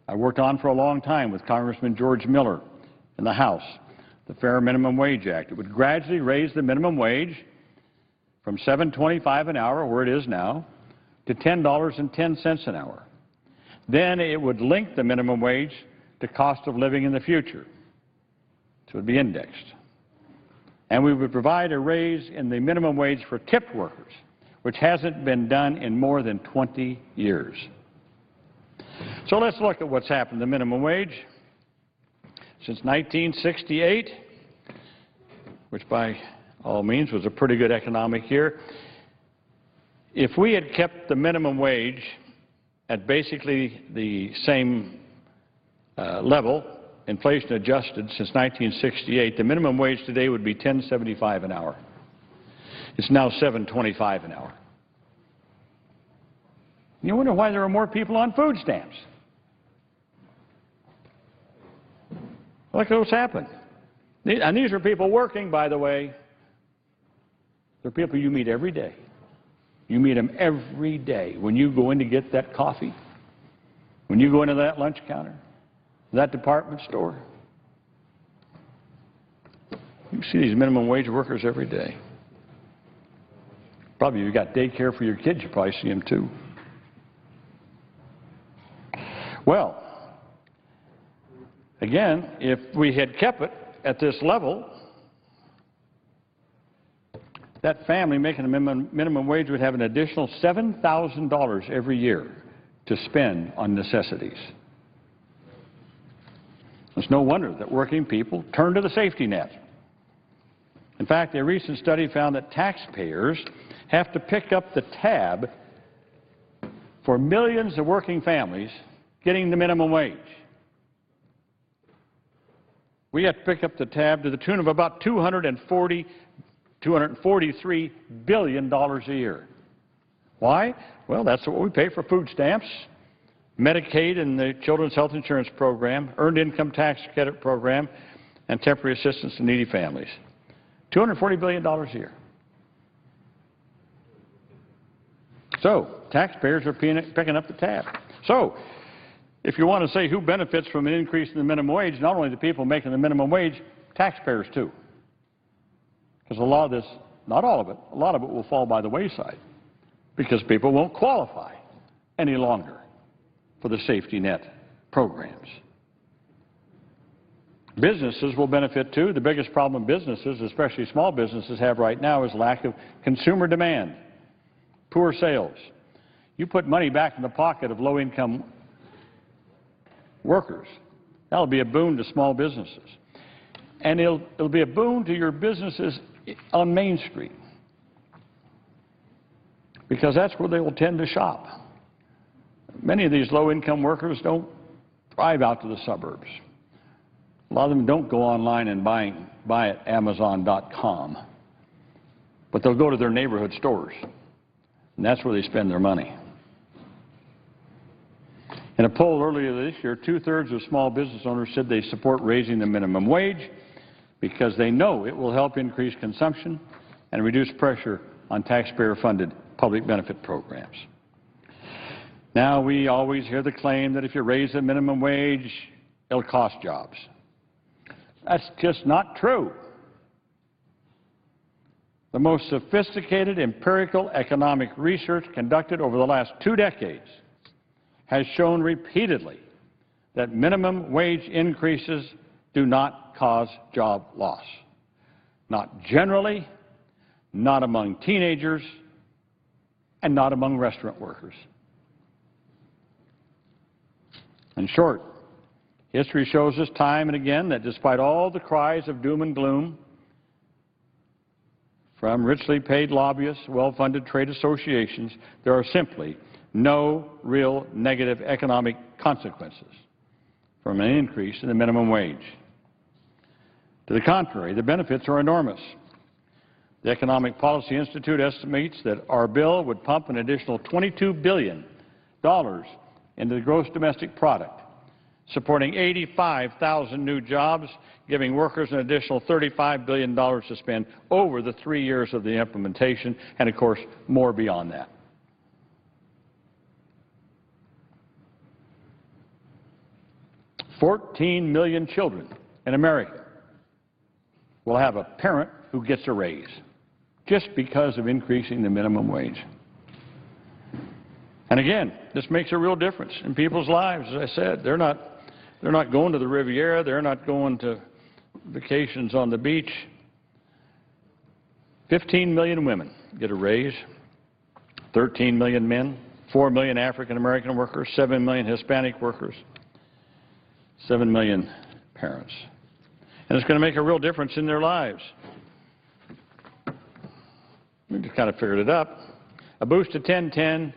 I worked on for a long time with Congressman George Miller in the House, the Fair Minimum Wage Act. It would gradually raise the minimum wage from $7.25 an hour, where it is now, to $10.10 an hour. Then it would link the minimum wage to cost of living in the future. So it would be indexed. And we would provide a raise in the minimum wage for tipped workers, which hasn't been done in more than 20 years. So let's look at what's happened to the minimum wage. Since 1968, which by all means was a pretty good economic year, if we had kept the minimum wage at basically the same level, inflation adjusted, since 1968, the minimum wage today would be $10.75 an hour. It's now $7.25 an hour. You wonder why there are more people on food stamps. Look at what's happened. And these are people working, by the way. They're people you meet every day. You meet them every day when you go in to get that coffee, when you go into that lunch counter, that department store. You see these minimum wage workers every day. Probably if you've got daycare for your kids, you probably see them too. Well, again, if we had kept it at this level, that family making the minimum wage would have an additional $7,000 every year to spend on necessities. It's no wonder that working people turn to the safety net. In fact, a recent study found that taxpayers have to pick up the tab for millions of working families getting the minimum wage. We have to pick up the tab to the tune of about $243 billion a year. Why? Well, that's what we pay for food stamps, Medicaid and the Children's Health Insurance Program, Earned Income Tax Credit Program, and temporary assistance to needy families. $240 billion a year. So, taxpayers are picking up the tab. So, if you want to say who benefits from an increase in the minimum wage, not only the people making the minimum wage, taxpayers too. Because a lot of this not all of it, a lot of it will fall by the wayside because people won't qualify any longer for the safety net programs. Businesses will benefit too. The biggest problem businesses, especially small businesses, have right now is lack of consumer demand, poor sales. You put money back in the pocket of low-income workers, that'll be a boon to small businesses. And it'll be a boon to your businesses on Main Street because that's where they will tend to shop. Many of these low-income workers don't drive out to the suburbs. A lot of them don't go online and buy at Amazon.com, but they'll go to their neighborhood stores, and that's where they spend their money. In a poll earlier this year, 2/3 of small business owners said they support raising the minimum wage because they know it will help increase consumption and reduce pressure on taxpayer-funded public benefit programs. Now, we always hear the claim that if you raise the minimum wage, it'll cost jobs. That's just not true. The most sophisticated empirical economic research conducted over the last 2 decades has shown repeatedly that minimum wage increases do not cause job loss. Not generally, not among teenagers, and not among restaurant workers. In short, history shows us time and again that despite all the cries of doom and gloom from richly paid lobbyists, well-funded trade associations, there are simply no real negative economic consequences from an increase in the minimum wage. To the contrary, the benefits are enormous. The Economic Policy Institute estimates that our bill would pump an additional $22 billion into the gross domestic product, supporting 85,000 new jobs, giving workers an additional $35 billion to spend over the 3 years of the implementation, and of course, more beyond that. $14 million children in America will have a parent who gets a raise just because of increasing the minimum wage. And again, this makes a real difference in people's lives. As I said, they're not going to the Riviera, they're not going to vacations on the beach. 15 million women get a raise, 13 million men, 4 million African-American workers, 7 million Hispanic workers, 7 million parents. And it's going to make a real difference in their lives. We just kind of figured it up. A boost to 1010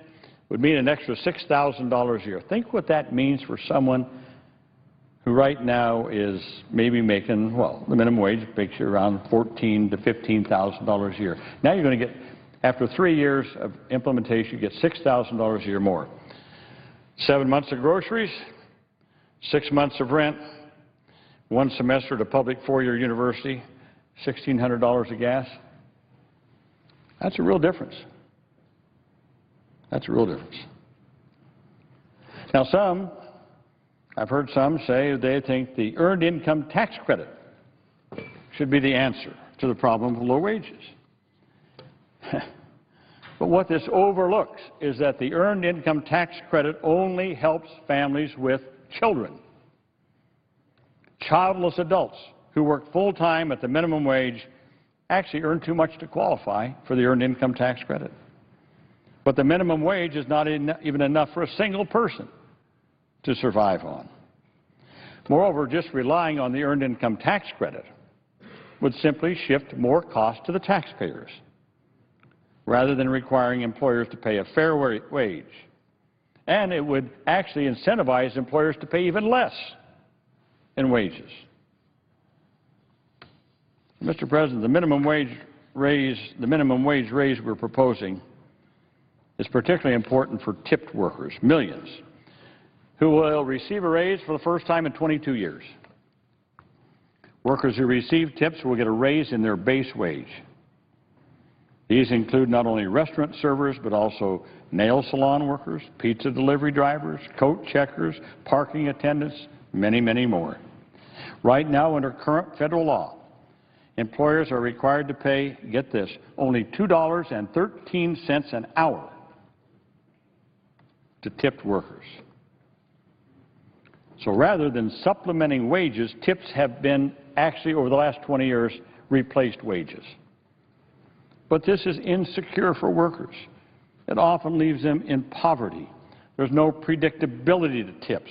would mean an extra $6,000 a year. Think what that means for someone who right now is maybe making, well, the minimum wage makes you around $14,000 to $15,000 a year. Now you're going to get, after 3 years of implementation, you get $6,000 a year more. 7 months of groceries, 6 months of rent, 1 semester at a public 4-year university, $1,600 of gas. That's a real difference. That's a real difference. Now I've heard some say they think the Earned Income Tax Credit should be the answer to the problem of low wages. But what this overlooks is that the Earned Income Tax Credit only helps families with children. Childless adults who work full-time at the minimum wage actually earn too much to qualify for the Earned Income Tax Credit. But the minimum wage is not even enough for a single person to survive on. Moreover, just relying on the Earned Income Tax Credit would simply shift more cost to the taxpayers rather than requiring employers to pay a fair wage. And it would actually incentivize employers to pay even less in wages. Mr. President, the minimum wage raise we're proposing is particularly important for tipped workers, millions, who will receive a raise for the first time in 22 years. Workers who receive tips will get a raise in their base wage. These include not only restaurant servers, but also nail salon workers, pizza delivery drivers, coat checkers, parking attendants, many, many more. Right now, under current federal law, employers are required to pay, get this, only $2.13 an hour to tipped workers. So rather than supplementing wages, tips have been actually, over the last 20 years, replaced wages. But this is insecure for workers. It often leaves them in poverty. There's no predictability to tips.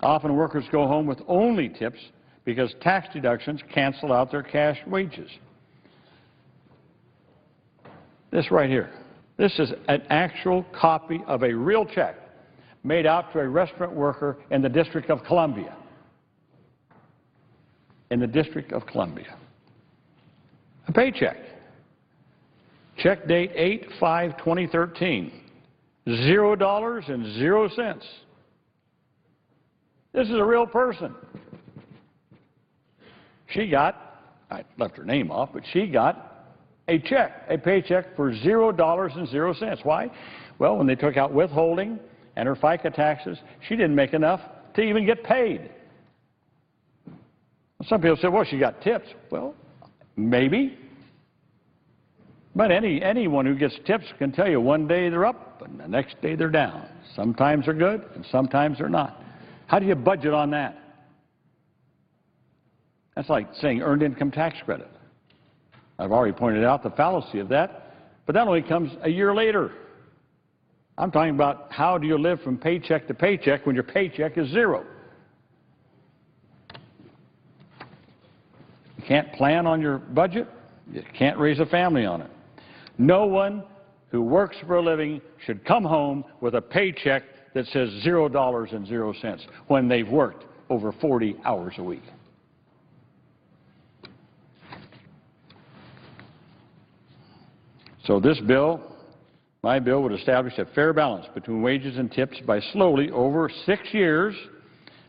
Often workers go home with only tips because tax deductions cancel out their cash wages. This right here, this is an actual copy of a real check made out to a restaurant worker in the District of Columbia. In the District of Columbia. A paycheck. Check date 8/5/2013. $0.00. This is a real person. She got, I left her name off, but she got a check, a paycheck for $0.00. Why? Well, when they took out withholding and her FICA taxes, she didn't make enough to even get paid. Some people say, well, she got tips. Well, maybe. But anyone who gets tips can tell you one day they're up and the next day they're down. Sometimes they're good and sometimes they're not. How do you budget on that? That's like saying earned income tax credit. I've already pointed out the fallacy of that, but that only comes a year later. I'm talking about how do you live from paycheck to paycheck when your paycheck is zero. You can't plan on your budget. You can't raise a family on it. No one who works for a living should come home with a paycheck that says $0.00 when they've worked over 40 hours a week. So this bill, my bill, would establish a fair balance between wages and tips by slowly, over 6 years,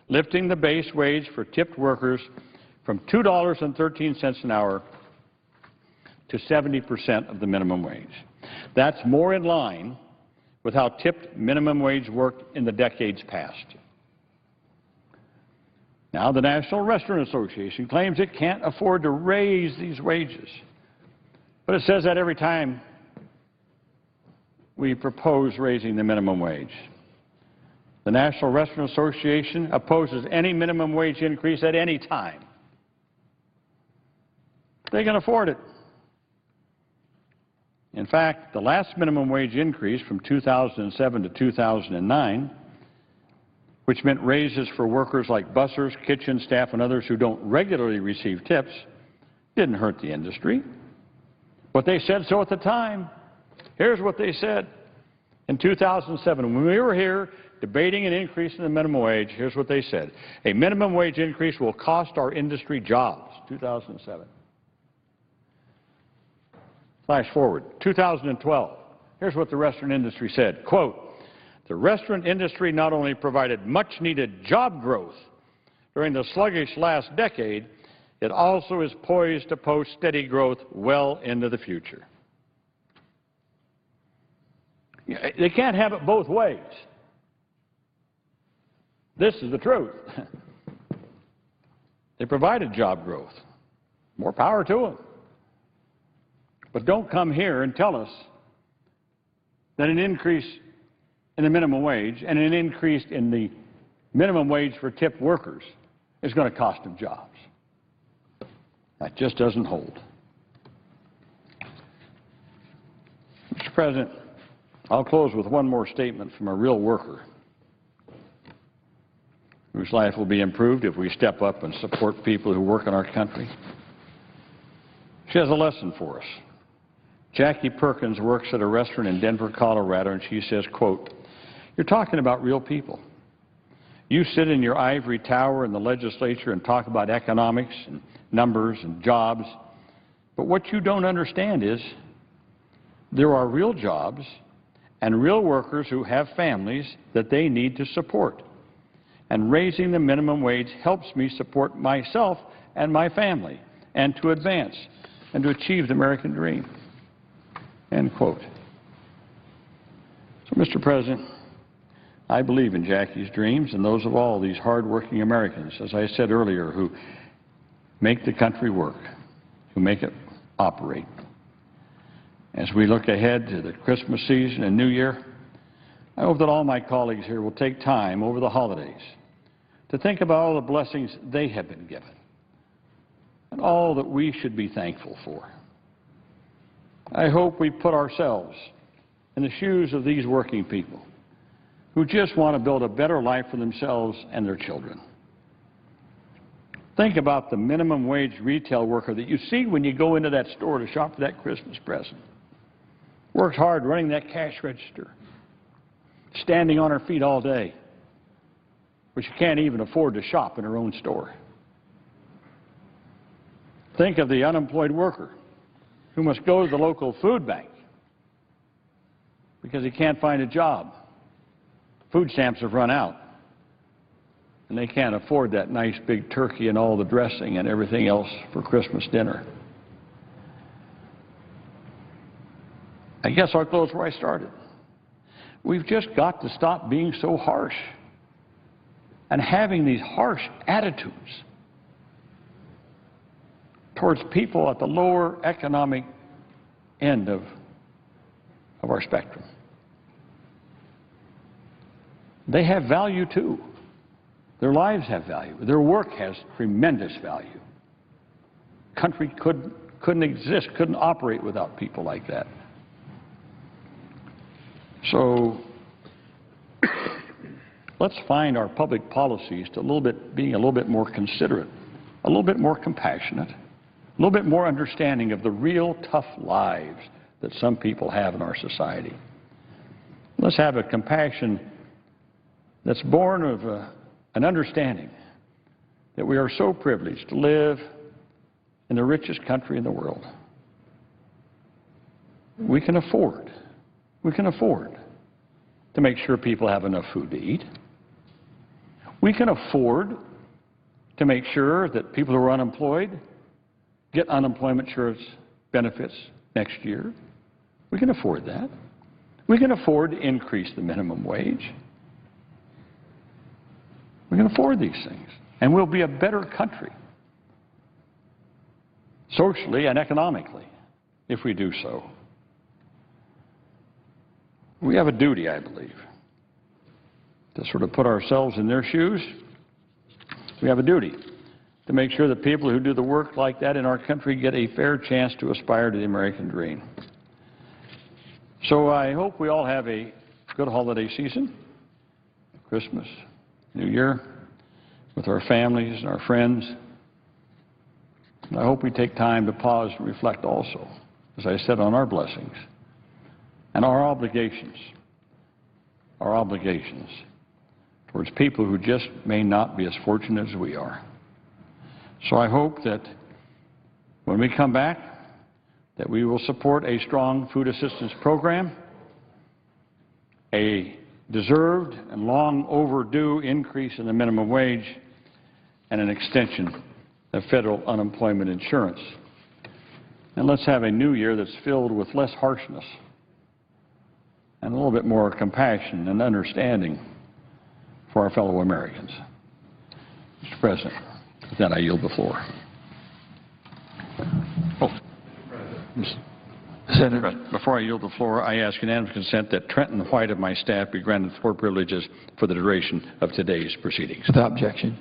lifting the base wage for tipped workers from $2.13 an hour to 70% of the minimum wage. That's more in line with how tipped minimum wage worked in the decades past. Now, the National Restaurant Association claims it can't afford to raise these wages. But it says that every time we propose raising the minimum wage. The National Restaurant Association opposes any minimum wage increase at any time. They can afford it. In fact, the last minimum wage increase from 2007 to 2009, which meant raises for workers like bussers, kitchen staff, and others who don't regularly receive tips, didn't hurt the industry. But they said so at the time. Here's what they said. In 2007, when we were here debating an increase in the minimum wage, here's what they said. A minimum wage increase will cost our industry jobs, 2007. Flash forward, 2012. Here's what the restaurant industry said, quote, the restaurant industry not only provided much-needed job growth during the sluggish last decade, it also is poised to post steady growth well into the future. They can't have it both ways. This is the truth. They provided job growth. More power to them. But don't come here and tell us that an increase in the minimum wage and an increase in the minimum wage for tipped workers is going to cost them jobs. That just doesn't hold. Mr. President, I'll close with one more statement from a real worker whose life will be improved if we step up and support people who work in our country. She has a lesson for us. Jackie Perkins works at a restaurant in Denver, Colorado, and she says, quote, you're talking about real people. You sit in your ivory tower in the legislature and talk about economics and numbers and jobs, but what you don't understand is there are real jobs and real workers who have families that they need to support. And raising the minimum wage helps me support myself and my family and to advance and to achieve the American dream. End quote. So, Mr. President, I believe in Jackie's dreams and those of all these hardworking Americans, as I said earlier, who make the country work. who make it operate. As we look ahead to the Christmas season and New Year, I hope that all my colleagues here will take time over the holidays to think about all the blessings they have been given and all that we should be thankful for. I hope we put ourselves in the shoes of these working people who just want to build a better life for themselves and their children. Think about the minimum wage retail worker that you see when you go into that store to shop for that Christmas present. Works hard running that cash register, standing on her feet all day, but she can't even afford to shop in her own store. Think of the unemployed worker who must go to the local food bank because he can't find a job. Food stamps have run out, and they can't afford that nice big turkey and all the dressing and everything else for Christmas dinner. I guess I'll close where I started. We've just got to stop being so harsh and having these harsh attitudes towards people at the lower economic end of our spectrum. They have value too. Their lives have value. Their work has tremendous value. Country couldn't exist, couldn't operate without people like that. So let's find our public policies to being a little bit more considerate, a little bit more compassionate, a little bit more understanding of the real tough lives that some people have in our society. Let's have a compassion that's born of an understanding that we are so privileged to live in the richest country in the world. We can afford to make sure people have enough food to eat. We can afford to make sure that people who are unemployed get unemployment insurance benefits next year. We can afford that. We can afford to increase the minimum wage. We can afford these things, and we'll be a better country, socially and economically, if we do so. We have a duty, I believe, to sort of put ourselves in their shoes. We have a duty to make sure that people who do the work like that in our country get a fair chance to aspire to the American dream. So I hope we all have a good holiday season, Christmas, New Year, with our families and our friends. And I hope we take time to pause and reflect also, as I said, on our blessings and our obligations towards people who just may not be as fortunate as we are. So I hope that when we come back, that we will support a strong food assistance program, a deserved and long overdue increase in the minimum wage, and an extension of federal unemployment insurance. And let's have a new year that's filled with less harshness and a little bit more compassion and understanding for our fellow Americans. Mr. President, with that I yield the floor. Senator, before I yield the floor, I ask unanimous consent that Trenton White of my staff be granted floor privileges for the duration of today's proceedings. Without objection.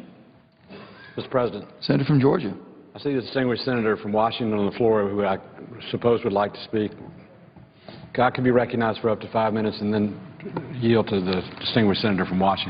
Mr. President. Senator from Georgia. I see the distinguished senator from Washington on the floor who I suppose would like to speak. I can be recognized for up to 5 minutes and then yield to the distinguished senator from Washington.